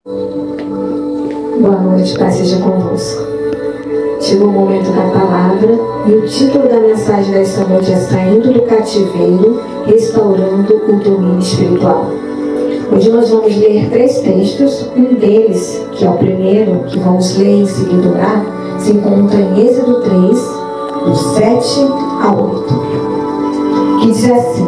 Boa noite, Pai seja convosco. Chegou o momento da palavra e o título da mensagem desta noite é Saindo do Cativeiro, Restaurando o Domínio Espiritual. Hoje nós vamos ler 3 textos. Um deles, que é o primeiro, que vamos ler em seguida orar, se encontra em Êxodo 3, do 7 a 8, que diz assim: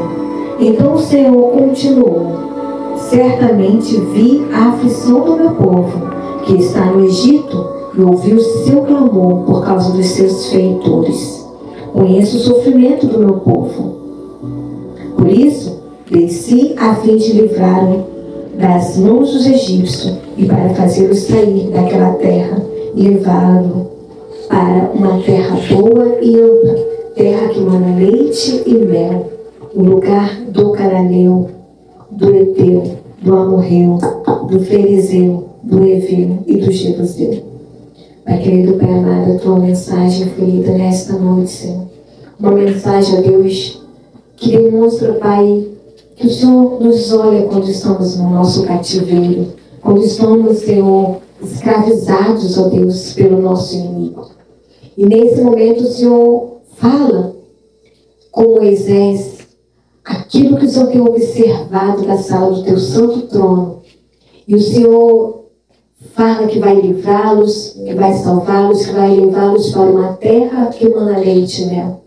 Então o Senhor continuou: Certamente vi a aflição do meu povo, que está no Egito, e ouvi o seu clamor por causa dos seus feitores. Conheço o sofrimento do meu povo. Por isso, desci a fim de livrá-lo das mãos dos egípcios e para fazê-los sair daquela terra e levá-lo para uma terra boa e ampla, terra que mana leite e mel, o lugar do cananeu, do Eteu, do Amorreu, do Ferizeu, do Eveu e do Jebuseu. Pai querido, Pai amado, a tua mensagem foi lida nesta noite, Senhor. Uma mensagem, ó Deus, que demonstra, Pai, que o Senhor nos olha quando estamos no nosso cativeiro, quando estamos, Senhor, escravizados, ó Deus, pelo nosso inimigo. E nesse momento o Senhor fala com Moisés aquilo que o Senhor tem observado da sala do teu santo trono. E o Senhor fala que vai livrá-los, que vai salvá-los, que vai levá-los para uma terra que mana leite e mel.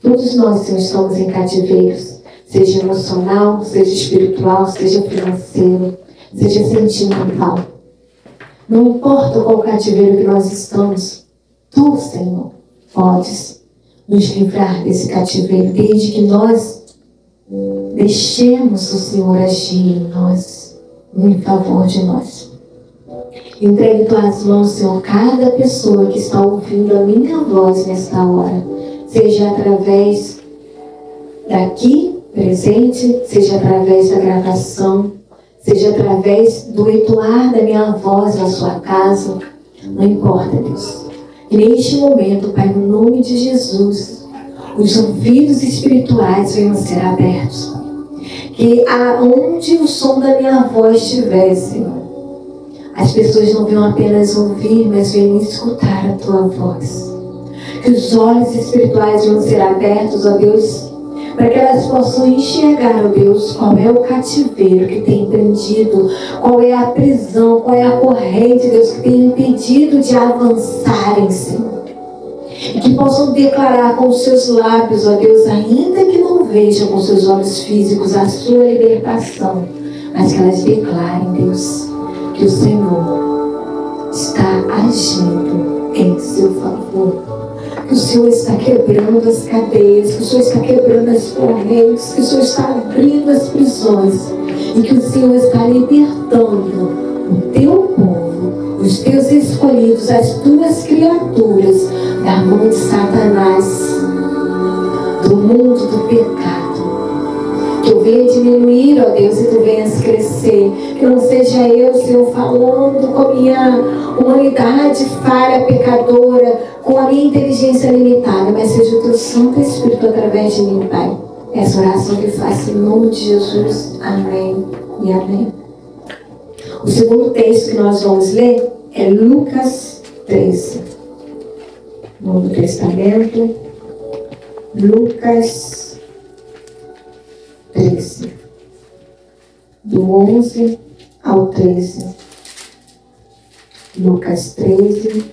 Todos nós, Senhor, estamos em cativeiros, seja emocional, seja espiritual, seja financeiro, seja sentimental. Não importa qual cativeiro que nós estamos, tu, Senhor, podes nos livrar desse cativeiro, desde que nós deixemos o Senhor agir em nós, em favor de nós. Entregue em tuas mãos, Senhor, cada pessoa que está ouvindo a minha voz nesta hora, seja através daqui presente, seja através da gravação, seja através do ecoar da minha voz na sua casa, não importa, Deus. E neste momento, Pai, no nome de Jesus, os ouvidos espirituais venham ser abertos. Que aonde o som da minha voz estiver, Senhor, as pessoas não venham apenas ouvir, mas venham escutar a tua voz. Que os olhos espirituais venham ser abertos, ó Deus, para que elas possam enxergar, ó Deus, qual é o cativeiro que tem prendido, qual é a prisão, qual é a corrente, Deus, que tem impedido de avançarem, Senhor. E que possam declarar com os seus lábios, ó Deus, ainda que não vejam com seus olhos físicos a sua libertação, mas que elas declarem, Deus, que o Senhor está agindo em seu favor, que o Senhor está quebrando as cadeias, que o Senhor está quebrando as correntes, que o Senhor está abrindo as prisões e que o Senhor está libertando o teu povo, os teus escolhidos, as tuas criaturas da mão de Satanás, do mundo do pecado. Que eu venha diminuir, ó Deus, e tu venhas crescer. Que não seja eu, Senhor, falando com a minha humanidade falha, pecadora, com a minha inteligência limitada, mas seja o teu Santo Espírito através de mim, Pai. Essa oração que faço em nome de Jesus. Amém e amém. O segundo texto que nós vamos ler é Lucas 13. Novo Testamento, Lucas 13, do 11 ao 13. Lucas 13,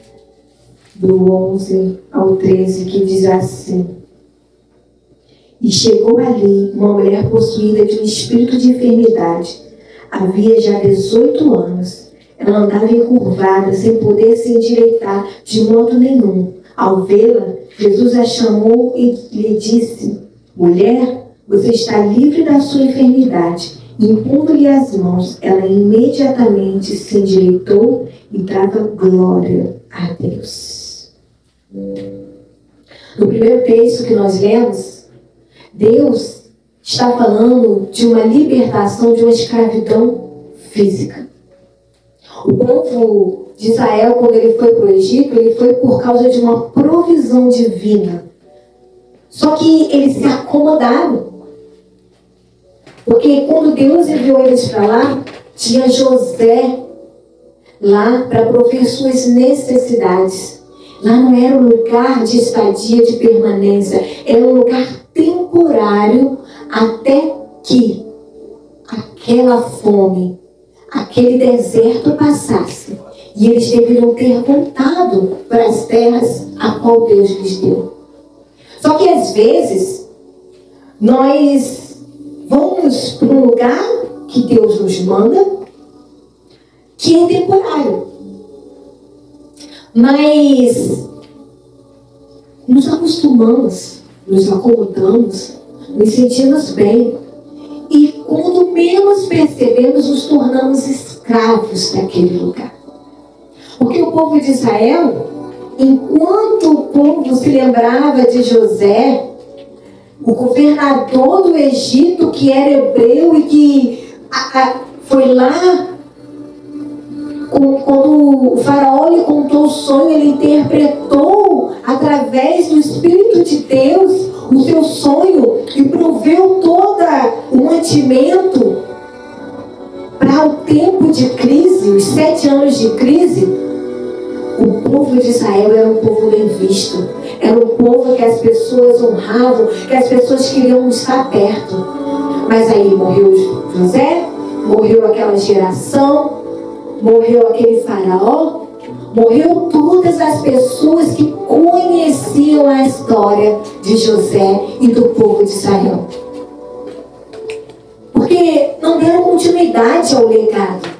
do 11 ao 13, que diz assim: E chegou ali uma mulher possuída de um espírito de enfermidade. Havia já 18 anos. Ela andava encurvada, sem poder se endireitar de modo nenhum. Ao vê-la, Jesus a chamou e lhe disse: Mulher, você está livre da sua enfermidade. Impondo-lhe as mãos, ela imediatamente se endireitou e dava glória a Deus. No primeiro texto que nós lemos, Deus está falando de uma libertação de uma escravidão física. O povo de Israel, quando ele foi para o Egito, ele foi por causa de uma provisão divina. Só que eles se acomodaram. Porque quando Deus enviou eles para lá, tinha José lá para prover suas necessidades. Lá não era um lugar de estadia, de permanência, era um lugar temporário até que aquela fome, aquele deserto passasse. E eles deveriam ter voltado para as terras a qual Deus lhes deu. Só que às vezes, nós vamos para um lugar que Deus nos manda, que é temporário. Mas nos acostumamos, nos acomodamos, nos sentimos bem. E quando menos percebemos, nos tornamos escravos daquele lugar. Porque o povo de Israel, enquanto o povo se lembrava de José, o governador do Egito, que era hebreu e que foi lá, quando o faraó lhe contou o sonho, ele interpretou através do Espírito de Deus o seu sonho e proveu todo o mantimento para o tempo de crise, os 7 anos de crise. O povo de Israel era um povo bem visto, era um povo que as pessoas honravam, que as pessoas queriam estar perto. Mas aí morreu José, morreu aquela geração, morreu aquele faraó, morreu todas as pessoas que conheciam a história de José e do povo de Israel. Porque não deram continuidade ao legado.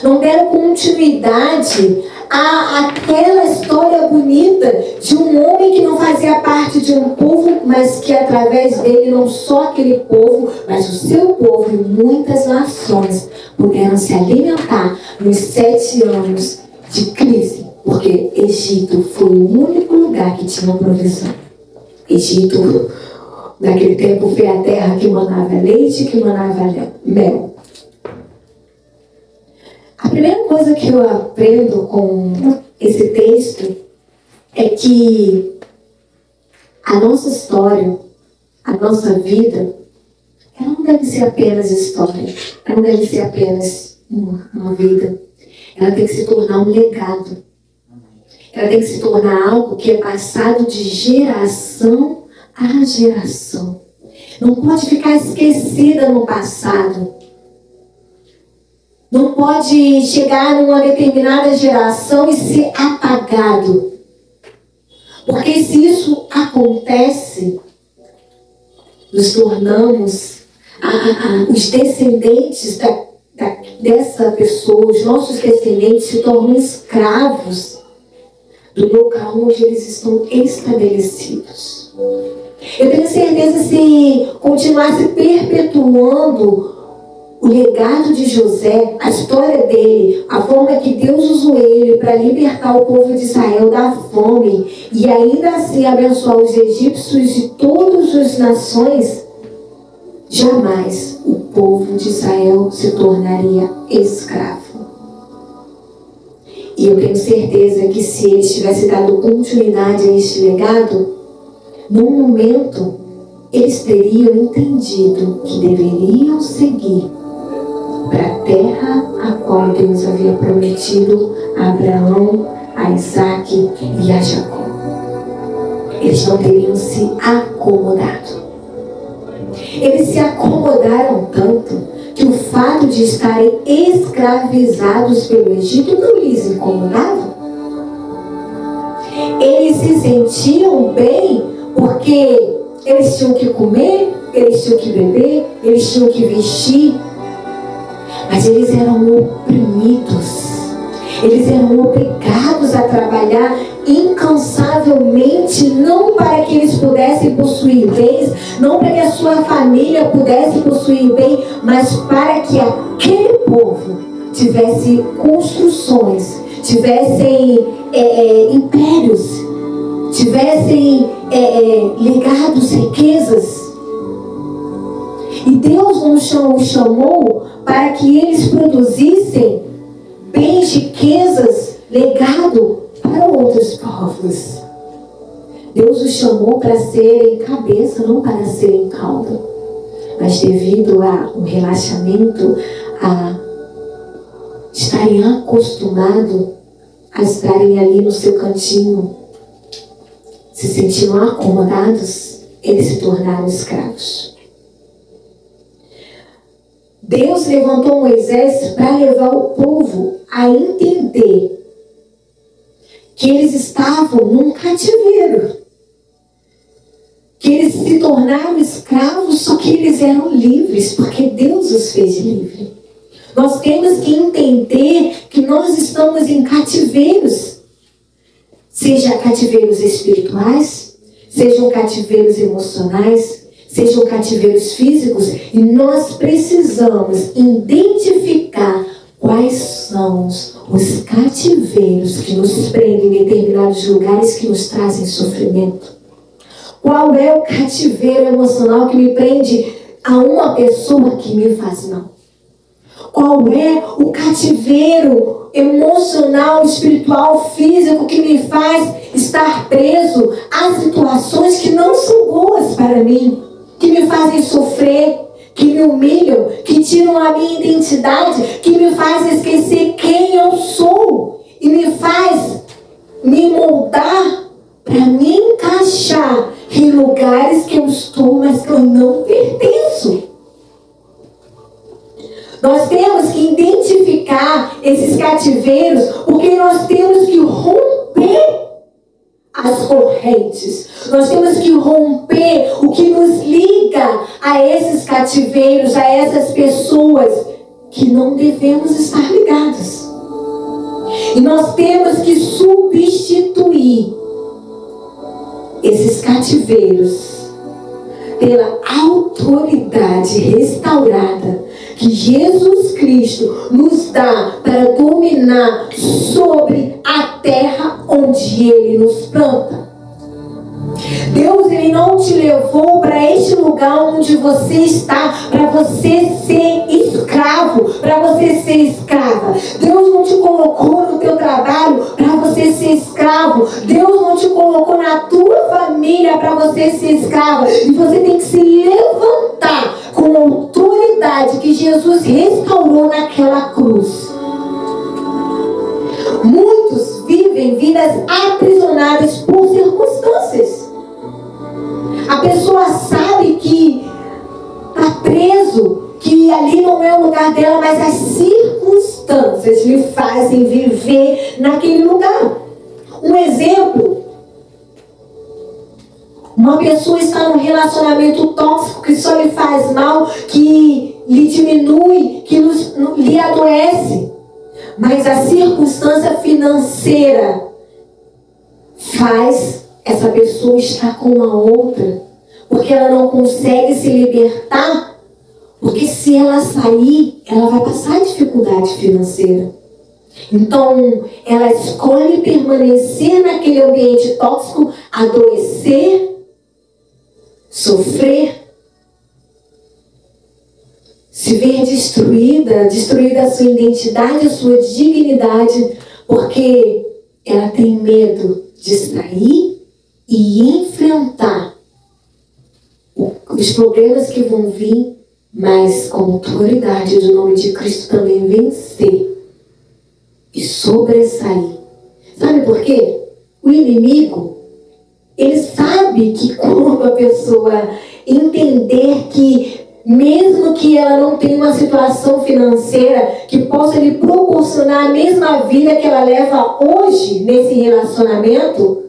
Não deram continuidade àquela história bonita de um homem que não fazia parte de um povo, mas que através dele, não só aquele povo, mas o seu povo e muitas nações puderam se alimentar nos 7 anos de crise. Porque Egito foi o único lugar que tinha provisão. Egito, naquele tempo, foi a terra que manava leite, que manava mel. A primeira coisa que eu aprendo com esse texto é que a nossa história, a nossa vida, ela não deve ser apenas história, ela não deve ser apenas uma vida. Ela tem que se tornar um legado. Ela tem que se tornar algo que é passado de geração a geração. Não pode ficar esquecida no passado. Não pode chegar numa determinada geração e ser apagado. Porque se isso acontece, nos tornamos os descendentes dessa pessoa, os nossos descendentes se tornam escravos do local onde eles estão estabelecidos. Eu tenho certeza, se continuasse perpetuando o legado de José, a história dele, a forma que Deus usou ele para libertar o povo de Israel da fome e ainda assim abençoar os egípcios e todas as nações, jamais o povo de Israel se tornaria escravo. E eu tenho certeza que se eles tivessem dado continuidade a este legado, num momento eles teriam entendido que deveriam seguir para a terra a qual Deus havia prometido a Abraão, a Isaac e a Jacó. Eles não teriam se acomodado. Eles se acomodaram tanto que o fato de estarem escravizados pelo Egito não lhes incomodava. Eles se sentiam bem porque eles tinham que comer, eles tinham que beber, eles tinham que vestir. Mas eles eram oprimidos. Eles eram obrigados a trabalhar incansavelmente, não para que eles pudessem possuir bens, não para que a sua família pudesse possuir bem, mas para que aquele povo tivesse construções, tivessem impérios, tivessem legados, riquezas. E Deus não os chamou para que eles produzissem bens, riquezas, legado para outros povos. Deus os chamou para serem cabeça, não para serem cauda. Mas devido a um relaxamento, a estarem acostumados a estarem ali no seu cantinho, se sentindo acomodados, eles se tornaram escravos. Deus levantou Moisés para levar o povo a entender que eles estavam num cativeiro, que eles se tornaram escravos, só que eles eram livres, porque Deus os fez livres. Nós temos que entender que nós estamos em cativeiros, seja cativeiros espirituais, sejam cativeiros emocionais, sejam cativeiros físicos, e nós precisamos identificar quais são os cativeiros que nos prendem em determinados lugares que nos trazem sofrimento. Qual é o cativeiro emocional que me prende a uma pessoa que me faz mal? Qual é o cativeiro emocional, espiritual, físico que me faz estar preso a situações que não são boas para mim, que me fazem sofrer, que me humilham, que tiram a minha identidade, que me faz esquecer quem eu sou e me faz me moldar para me encaixar em lugares que eu estou, mas que eu não pertenço. Nós temos que identificar esses cativeiros, porque nós temos que romper as correntes. Nós temos que romper o que nos liga a esses cativeiros, a essas pessoas que não devemos estar ligados. E nós temos que substituir esses cativeiros pela autoridade restaurada que Jesus Cristo nos dá para dominar sobre a terra onde Ele nos planta. Deus, Ele não te levou para este lugar onde você está para você ser escravo, para você ser escrava. Deus não te colocou no teu trabalho para você ser escravo. Deus não te colocou na tua família para você ser escrava. E você tem que se levantar com a autoridade que Jesus restaurou naquela cruz. Muitos vivem vidas aprisionadas por circunstâncias. A pessoa sabe que está preso, que ali não é o lugar dela, mas as circunstâncias lhe fazem viver naquele lugar. Um exemplo: uma pessoa está num relacionamento tóxico que só lhe faz mal, que lhe diminui, que lhe adoece. Mas a circunstância financeira faz essa pessoa estar com a outra, porque ela não consegue se libertar, porque se ela sair, ela vai passar dificuldade financeira. Então, ela escolhe permanecer naquele ambiente tóxico, adoecer, sofrer, se ver destruída a sua identidade, a sua dignidade, porque ela tem medo de sair e enfrentar os problemas que vão vir, mas com a autoridade do nome de Cristo também vencer e sobressair. Sabe por quê? O inimigo, ele sabe que quando a pessoa entender que mesmo que ela não tenha uma situação financeira que possa lhe proporcionar a mesma vida que ela leva hoje nesse relacionamento,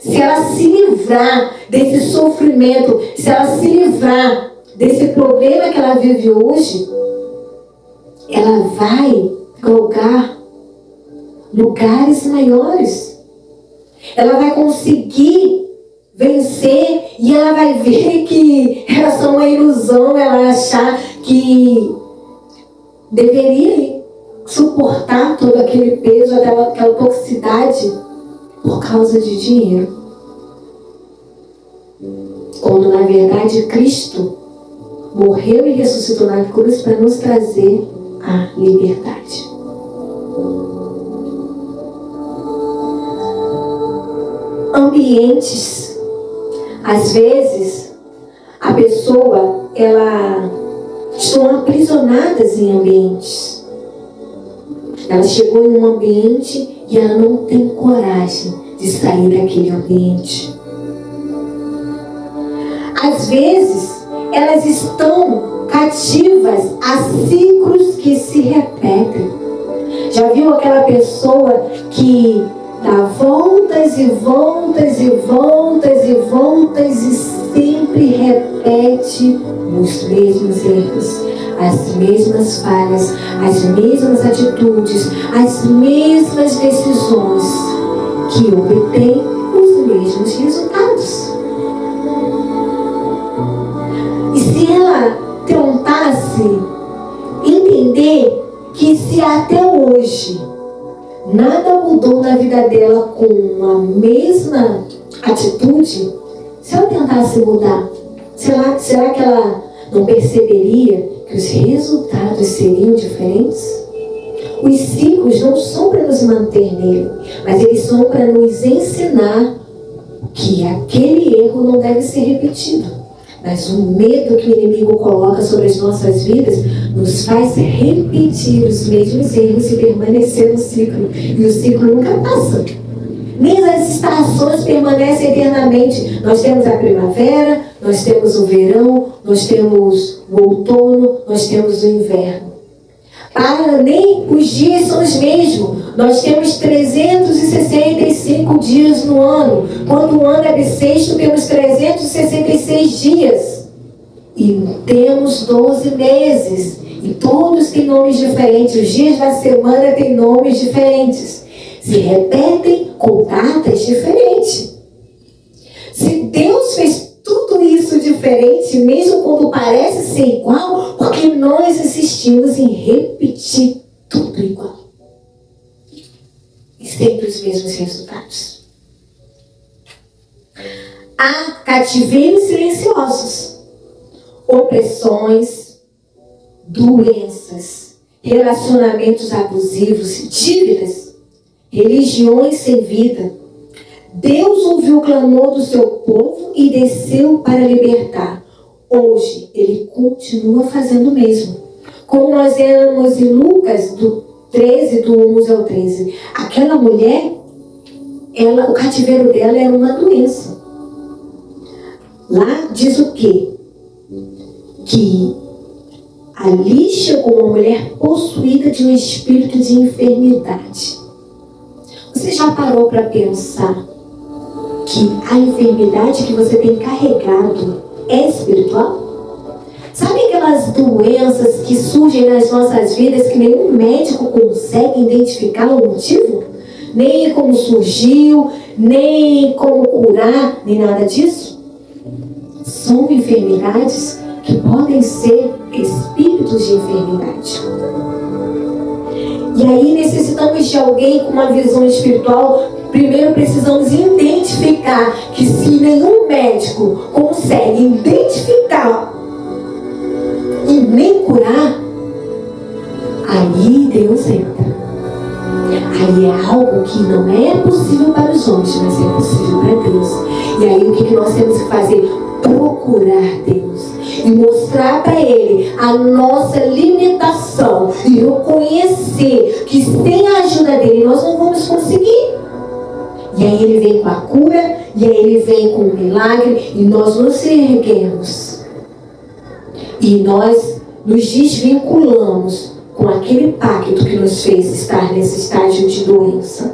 se ela se livrar desse sofrimento, se ela se livrar desse problema que ela vive hoje, ela vai galgar lugares maiores. Ela vai conseguir vencer e ela vai ver que era só uma ilusão ela achar que deveria suportar todo aquele peso, aquela toxicidade por causa de dinheiro. Quando na verdade Cristo morreu e ressuscitou na cruz para nos trazer a liberdade. Ambientes. Às vezes, a pessoa, ela estão aprisionadas em ambientes. Ela chegou em um ambiente e ela não tem coragem de sair daquele ambiente. Às vezes, elas estão cativas a ciclos que se repetem. Já viu aquela pessoa que dá voltas e voltas e voltas e voltas e sempre repete os mesmos erros, as mesmas falhas, as mesmas atitudes, as mesmas decisões, que obtém os mesmos resultados? E se ela tentasse entender que se até hoje nada mudou na vida dela com a mesma atitude, se ela tentasse mudar, será que ela não perceberia que os resultados seriam diferentes? Os ciclos não são para nos manter nele, mas eles são para nos ensinar que aquele erro não deve ser repetido. Mas o medo que o inimigo coloca sobre as nossas vidas nos faz repetir os mesmos erros e permanecer no ciclo. E o ciclo nunca passa. Nem as estações permanecem eternamente. Nós temos a primavera, nós temos o verão, nós temos o outono, nós temos o inverno. Nem os dias são os mesmos. Nós temos 365 dias no ano. Quando o ano é bissexto, temos 366 dias. E temos 12 meses. E todos têm nomes diferentes. Os dias da semana têm nomes diferentes. Se repetem com datas diferentes. Se Deus fez tudo isso diferente, mesmo quando parece ser igual, porque nós insistimos em repetir tudo igual. E sempre os mesmos resultados. Há cativeiros silenciosos, opressões, doenças, relacionamentos abusivos, dívidas, religiões sem vida. Deus ouviu o clamor do seu povo e desceu para libertar. Hoje, Ele continua fazendo o mesmo. Como nós éramos em Lucas, do 13, do 11 ao 13. Aquela mulher, o cativeiro dela era uma doença. Lá diz o quê? Que ali chegou uma mulher possuída de um espírito de enfermidade. Você já parou para pensar que a enfermidade que você tem carregado é espiritual? Sabe aquelas doenças que surgem nas nossas vidas que nenhum médico consegue identificar o motivo? Nem como surgiu, nem como curar, nem nada disso? São enfermidades que podem ser espíritos de enfermidade. E aí necessitamos de alguém com uma visão espiritual. Primeiro precisamos identificar que se nenhum médico consegue identificar e nem curar, aí Deus entra. Aí é algo que não é possível para os homens, mas é possível para Deus. E aí o que nós temos que fazer? Procurar Deus e mostrar para Ele a nossa limitação e reconhecer que sem a ajuda dele nós não vamos conseguir. E aí Ele vem com a cura, e aí Ele vem com o milagre, e nós nos erguemos. E nós nos desvinculamos com aquele pacto que nos fez estar nesse estágio de doença.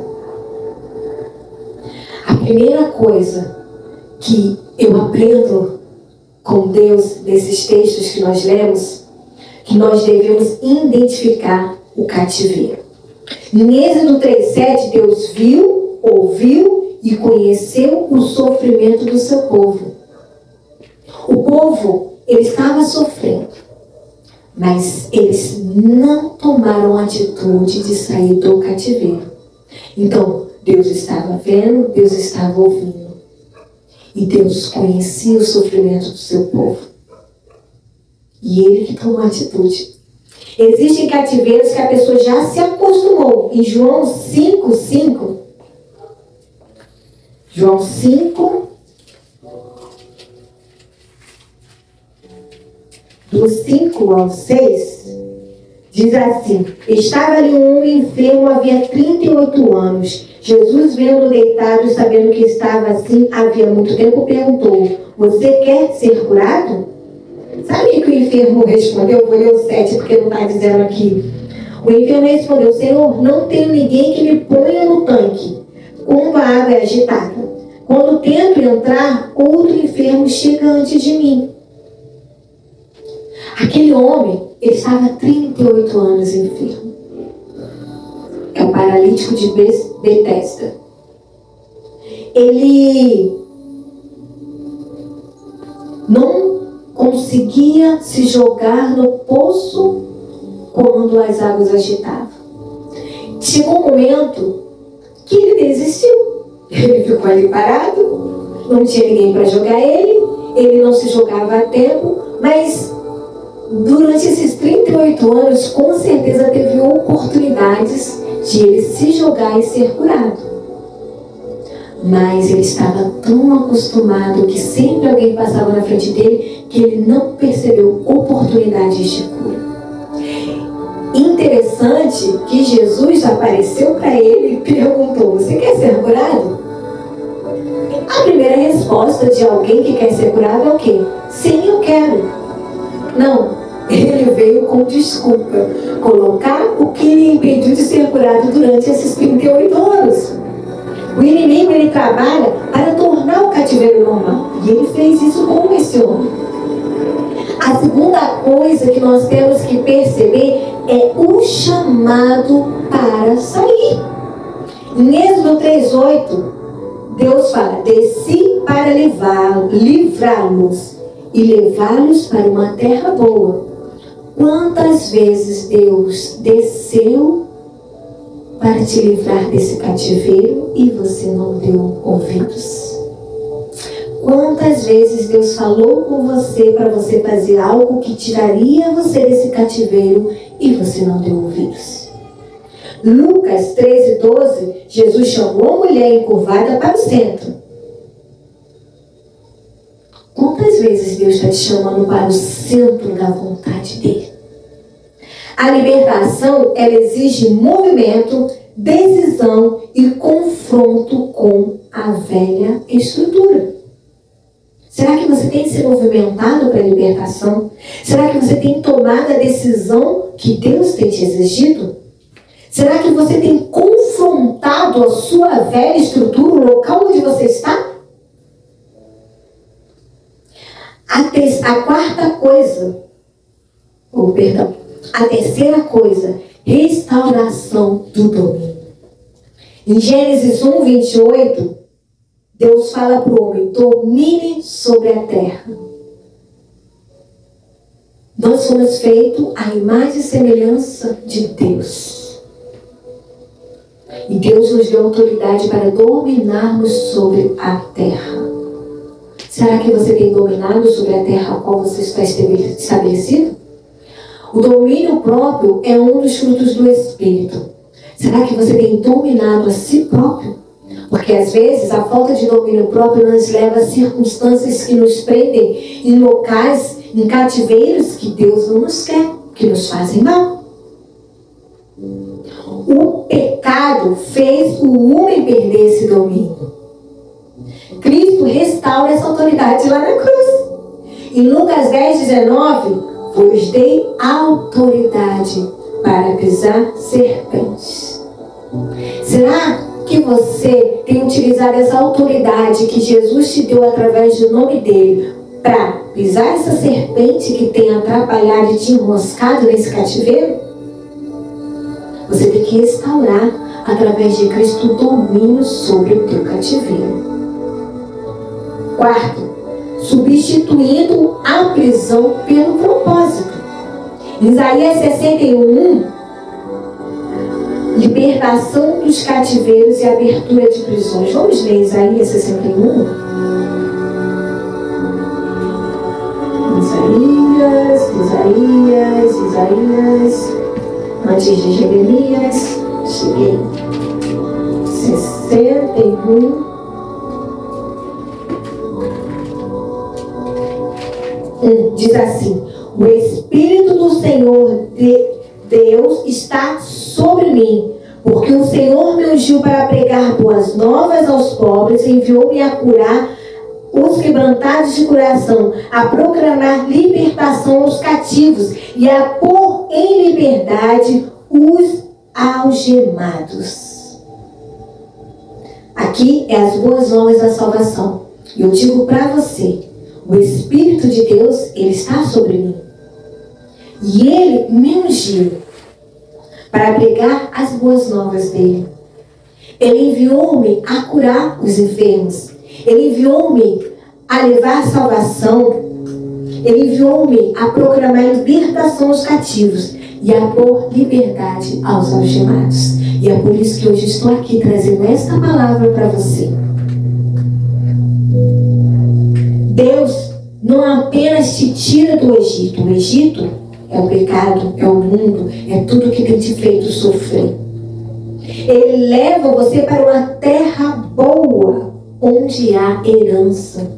A primeira coisa que eu aprendo com Deus nesses textos que nós lemos, que nós devemos identificar o cativeiro. Em Êxodo 3:7, Deus viu, ouviu e conheceu o sofrimento do seu povo. O povo, ele estava sofrendo, mas eles não tomaram a atitude de sair do cativeiro. Então, Deus estava vendo, Deus estava ouvindo. E Deus conhecia o sofrimento do seu povo. E Ele que tomou a atitude. Existem cativeiros que a pessoa já se acostumou. Em João 5:5, João 5, do 5 ao 6, Diz assim: estava ali um homem enfermo havia 38 anos. Jesus, vendo deitado e sabendo que estava assim havia muito tempo, perguntou: você quer ser curado? Sabe o que o enfermo respondeu? Eu vou ler o 7 porque não está dizendo aqui. O enfermo respondeu: Senhor, não tenho ninguém que me ponha no tanque quando a água é agitada. Quando tento entrar, outro enfermo chega antes de mim. Aquele homem, ele estava há 38 anos enfermo. É o paralítico de Betesda. Ele não conseguia se jogar no poço quando as águas agitavam. Chegou um momento que ele desistiu. Ele ficou ali parado, não tinha ninguém para jogar ele não se jogava a tempo, mas durante esses 38 anos, com certeza teve oportunidades de ele se jogar e ser curado. Mas ele estava tão acostumado que sempre alguém passava na frente dele que ele não percebeu oportunidades de cura. Interessante que Jesus apareceu para ele e perguntou: você quer ser curado? A primeira resposta de alguém que quer ser curado é o quê? Sim, eu quero. Não, ele veio com desculpa, colocar o que lhe impediu de ser curado durante esses 38 anos. O inimigo, ele trabalha para tornar o cativeiro normal. E ele fez isso com esse homem. A segunda coisa que nós temos que perceber é o chamado para sair. Em Êxodo 3:8, Deus fala: desci para livrá-los e levá-los para uma terra boa. Quantas vezes Deus desceu para te livrar desse cativeiro e você não deu ouvidos? Quantas vezes Deus falou com você para você fazer algo que tiraria você desse cativeiro e você não deu ouvidos? Lucas 13:12, Jesus chamou a mulher encurvada para o centro. Quantas vezes Deus está te chamando para o centro da vontade dele? A libertação, ela exige movimento, decisão e confronto com a velha estrutura. Será que você tem se movimentado para a libertação? Será que você tem tomado a decisão que Deus tem te exigido? Será que você tem confrontado a sua velha estrutura, o local onde você está? A terceira coisa, restauração do domínio. Em Gênesis 1:28, Deus fala para o homem: domine sobre a terra. Nós fomos feitos à imagem e semelhança de Deus. E Deus nos deu autoridade para dominarmos sobre a terra. Será que você tem dominado sobre a terra a qual você está estabelecido? O domínio próprio é um dos frutos do Espírito. Será que você tem dominado a si próprio? Porque às vezes a falta de domínio próprio nos leva a circunstâncias que nos prendem em locais, em cativeiros que Deus não nos quer, que nos fazem mal. O pecado fez o homem perder esse domínio. Cristo restaura essa autoridade lá na cruz. Em Lucas 10:19, vos dei autoridade para pisar serpentes. Será que você tem utilizado essa autoridade que Jesus te deu através do nome dele para pisar essa serpente que tem atrapalhado e te enroscado nesse cativeiro? Você tem que restaurar através de Cristo o domínio sobre o teu cativeiro. Quarto, substituindo a prisão pelo propósito. Em Isaías 61:1, libertação dos cativeiros e abertura de prisões. Vamos ler Isaías 61? Isaías. Antes de Jeremias, cheguei. 61. Diz assim: o Espírito do Senhor Deus está sobre mim, porque o Senhor me ungiu para pregar boas novas aos pobres, enviou-me a curar os quebrantados de coração, a proclamar libertação aos cativos e a pôr em liberdade os algemados. Aqui é as boas novas da salvação. E eu digo para você, o Espírito de Deus, Ele está sobre mim. E Ele me ungiu para pregar as boas novas dEle. Ele enviou-me a curar os enfermos. Ele enviou-me a levar salvação. Ele enviou-me a proclamar libertação aos cativos e a pôr liberdade aos algemados. E é por isso que hoje estou aqui trazendo esta palavra para você. Deus não apenas te tira do Egito. O Egito é o pecado, é o mundo, é tudo que tem te feito sofrer. Ele leva você para uma terra boa, onde há herança.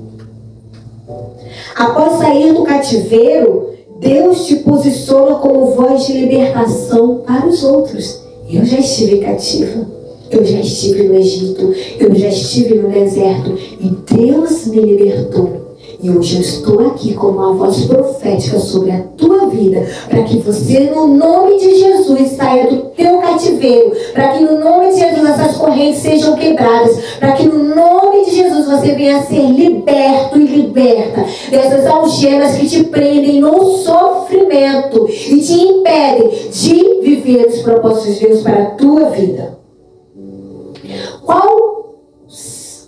Após sair do cativeiro, Deus te posiciona como voz de libertação para os outros. Eu já estive cativa, eu já estive no Egito, eu já estive no deserto e Deus me libertou. E hoje eu estou aqui como uma voz profética sobre a tua vida, para que você, no nome de Jesus, saia do teu cativeiro, para que no nome de Jesus essas correntes sejam quebradas, para que no nome de Jesus você venha a ser liberto e liberta dessas algemas que te prendem no sofrimento e te impedem de viver os propósitos de Deus para a tua vida.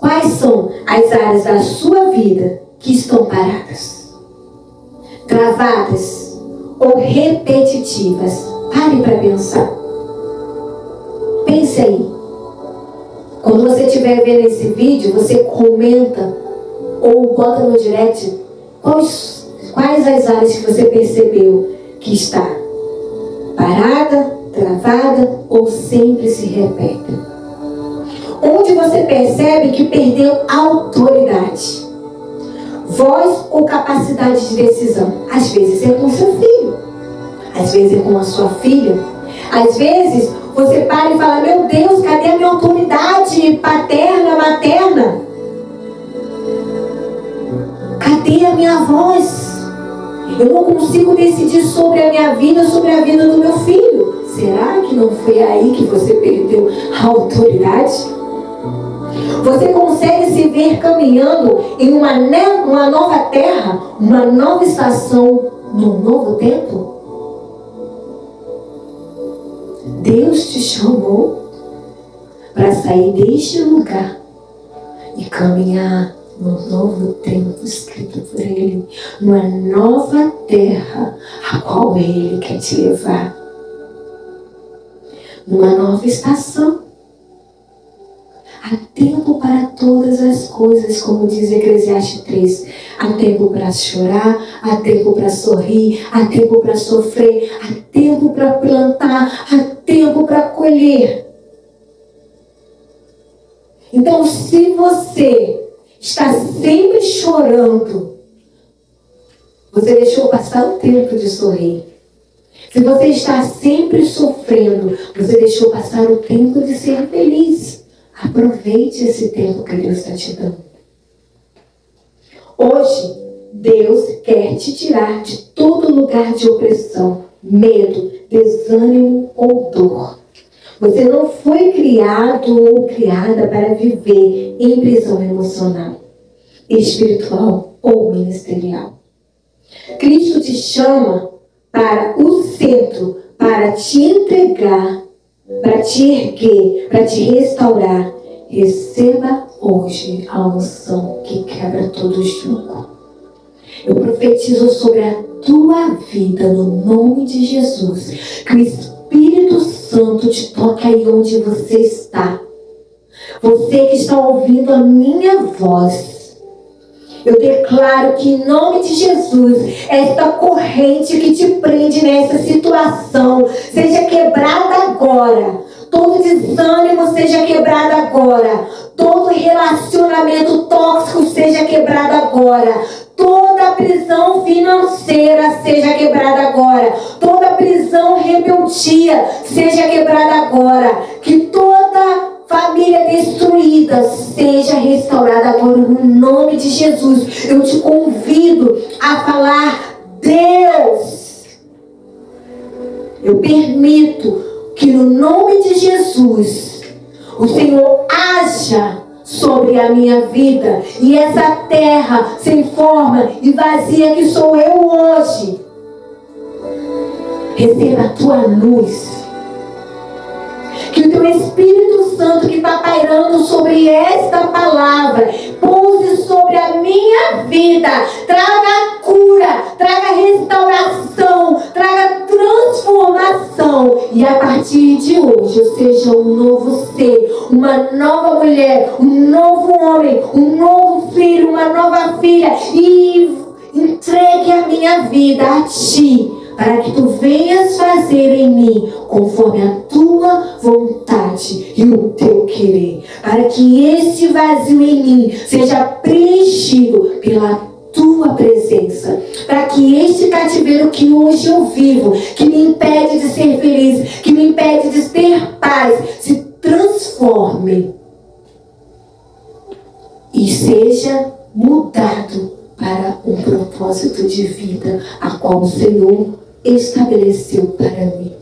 Quais são as áreas da sua vida que estão paradas, travadas ou repetitivas? Pare para pensar. Pense aí. Quando você estiver vendo esse vídeo, você comenta ou bota no direct quais as áreas que você percebeu que está parada, travada ou sempre se repete. Onde você percebe que perdeu autoridade, voz ou capacidade de decisão. Às vezes é com seu filho, às vezes é com a sua filha, às vezes você para e fala: meu Deus, cadê a minha autoridade paterna, materna? Cadê a minha voz? Eu não consigo decidir sobre a minha vida, sobre a vida do meu filho. Será que não foi aí que você perdeu a autoridade? Você consegue se ver caminhando em uma nova terra, uma nova estação, num novo tempo? Deus te chamou para sair deste lugar e caminhar num novo tempo escrito por Ele, numa nova terra a qual Ele quer te levar, numa nova estação. Há tempo para todas as coisas, como diz Eclesiastes 3. Há tempo para chorar, há tempo para sorrir, há tempo para sofrer, há tempo para plantar, há tempo para colher. Então, se você está sempre chorando, você deixou passar o tempo de sorrir. Se você está sempre sofrendo, você deixou passar o tempo de ser feliz. Aproveite esse tempo que Deus está te dando. Hoje, Deus quer te tirar de todo lugar de opressão, medo, desânimo ou dor. Você não foi criado ou criada para viver em prisão emocional, espiritual ou ministerial. Cristo te chama para o centro, para te entregar, para te erguer, para te restaurar. Receba hoje a unção que quebra todo jugo. Eu profetizo sobre a tua vida no nome de Jesus. Que o Espírito Santo te toque aí onde você está. Você que está ouvindo a minha voz, eu declaro que em nome de Jesus, esta corrente que te prende nessa situação seja quebrada agora. Todo desânimo seja quebrado agora. Todo relacionamento tóxico seja quebrado agora. Toda prisão financeira seja quebrada agora. Toda prisão rebeldia seja quebrada agora. Que toda família destruída seja restaurada agora no nome de Jesus. Eu te convido a falar: Deus, eu permito que no nome de Jesus o Senhor haja sobre a minha vida, e essa terra sem forma e vazia que sou eu hoje, receba a tua luz. Que o teu Espírito Santo que está pairando sobre esta palavra pouse sobre a minha vida, traga cura, traga restauração, traga transformação, e a partir de hoje eu seja um novo ser, uma nova mulher, um novo homem, um novo filho, uma nova filha, e entregue a minha vida a ti, para que tu venhas fazer em mim conforme a tua vontade e o teu querer, para que esse vazio em mim seja preenchido pela tua presença, para que este cativeiro que hoje eu vivo, que me impede de ser feliz, que me impede de ter paz, se transforme e seja mudado para um propósito de vida a qual o Senhor estabeleceu para mim.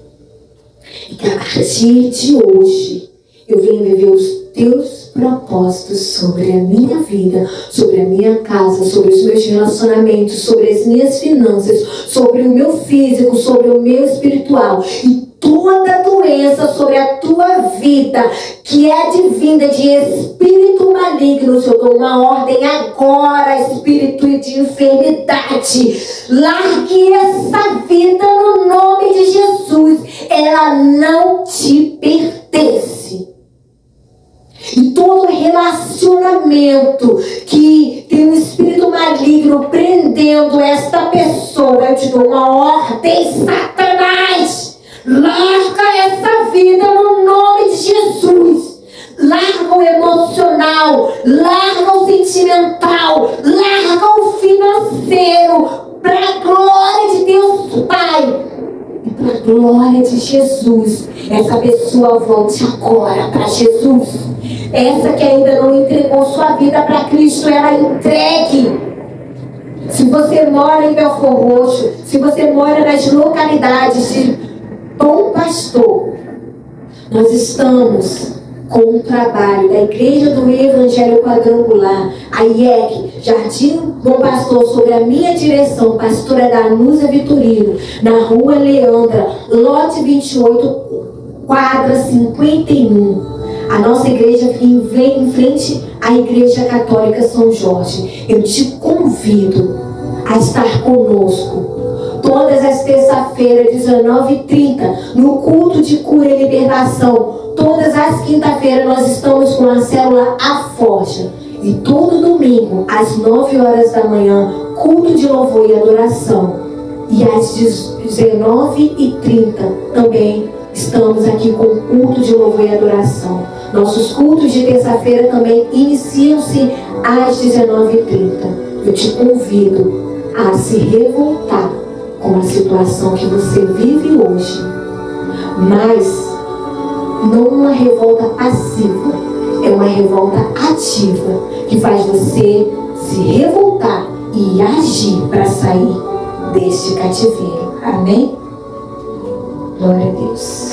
E que a partir de hoje eu venha viver os teus propósitos sobre a minha vida, sobre a minha casa, sobre os meus relacionamentos, sobre as minhas finanças, sobre o meu físico, sobre o meu espiritual, e toda doença sobre a tua vida que é advinda de espírito maligno, eu dou uma ordem agora, espírito de enfermidade, largue essa vida no nome de Jesus, ela não te pertence. E todo relacionamento que tem um espírito maligno prendendo esta pessoa, eu te dou uma ordem, Satanás, larga essa vida no nome de Jesus. Larga o emocional, larga o sentimental, larga o financeiro, para a glória de Deus Pai e para a glória de Jesus. Essa pessoa volte agora para Jesus. Essa que ainda não entregou sua vida para Cristo, ela entregue. Se você mora em Belford Roxo, se você mora nas localidades de Bom Pastor, nós estamos com um trabalho da Igreja do Evangelho Quadrangular, a IEC, Jardim Bom Pastor, sobre a minha direção, pastora Danusa Vitorino, na rua Leandra, lote 28, quadra 51. A nossa igreja fica em frente à Igreja Católica São Jorge. Eu te convido a estar conosco todas as terças-feiras, 19h30, no culto de cura e libertação. Todas as quinta-feiras nós estamos com a célula A Forja. E todo domingo, às 9 horas da manhã, culto de louvor e adoração. E às 19h30 também estamos aqui com culto de louvor e adoração. Nossos cultos de terça-feira também iniciam-se às 19h30. Eu te convido a se revoltar com a situação que você vive hoje, mas não uma revolta passiva, é uma revolta ativa, que faz você se revoltar e agir para sair deste cativeiro. Amém? Glória a Deus.